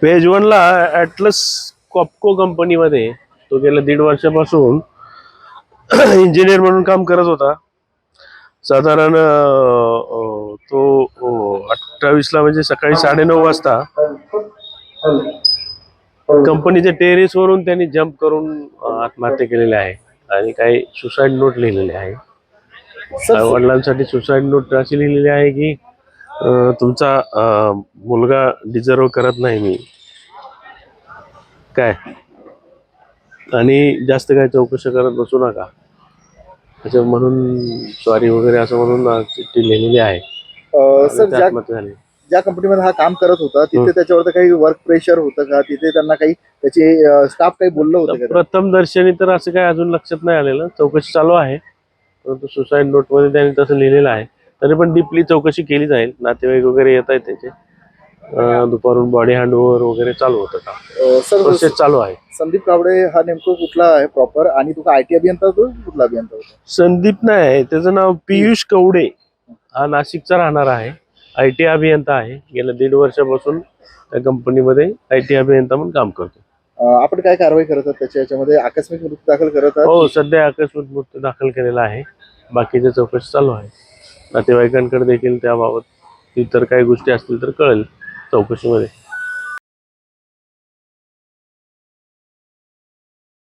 Page वनला atlas कॉपको कंपनीमध्ये तो गेल्या 1.5 वर्षापासून इंजिनियर म्हणून काम करत होता. साधारण तो 28ला म्हणजे सकाळी 9:30 वाजता कंपनीच्या टेरेस वरून त्यांनी जंप करून आत्महत्या केलेली आहे आणि काही सुसाईड नोट लिहिलेली आहे. वडिलांसाठी सुसाईड नोट अशी लिहिलेली आहे की तुमचा मुलगा डिझर्व करत नाही मी काय, आणि जास्त काय चौकशी करत बसू नका त्याच्या म्हणून सॉरी वगैरे असं म्हणून चिठ्ठी लिहिलेली आहे. सर ज्या कंपनीमध्ये हा काम करत होता तिथे त्याच्यावर काही वर्क प्रेशर होतं का, तिथे त्यांना काही त्याचे स्टाफ काही बोललं होतं का? प्रथम दर्शनी तर असं काही अजून लक्षात नाही आलेलं, चौकशी चालू आहे. परंतु सुसाईड नोट मध्ये त्यांनी तसं लिहिलेलं आहे. तरी पण डीपली चौकशी केली जाईल. नातेवाईक वगैरे येत आहेत त्याचे, दुपारून बॉडी हँडओव्हर वगैरे चालू होतं का, प्रोसेस चालू आहे. संदीप कावडे हा नेमकं कुठला आहे प्रॉपर, आणि तुका आयटी अभियंता होतो कुठला अभियंता होता? संदीप नाही, त्याचं नाव पियुष कवडे. हा नाशिकचा राहणार आहे, आयटी अभियंता आहे. गेल्या 1.5 वर्षापासून त्या कंपनीमध्ये आयटी अभियंता म्हणून काम करतो. आपण काय कारवाई करत आहात त्याच्यामध्ये? आकस्मिक मृत्यू दाखल करत आहात? हो, सध्या आकस्मिक मृत्यू दाखल केलेला आहे. बाकीच्या चौकशी चालू आहे. नातेवाईकांकडे देखील त्याबाबत इतर काही गोष्टी असतील तर कळेल चौकशीमध्ये.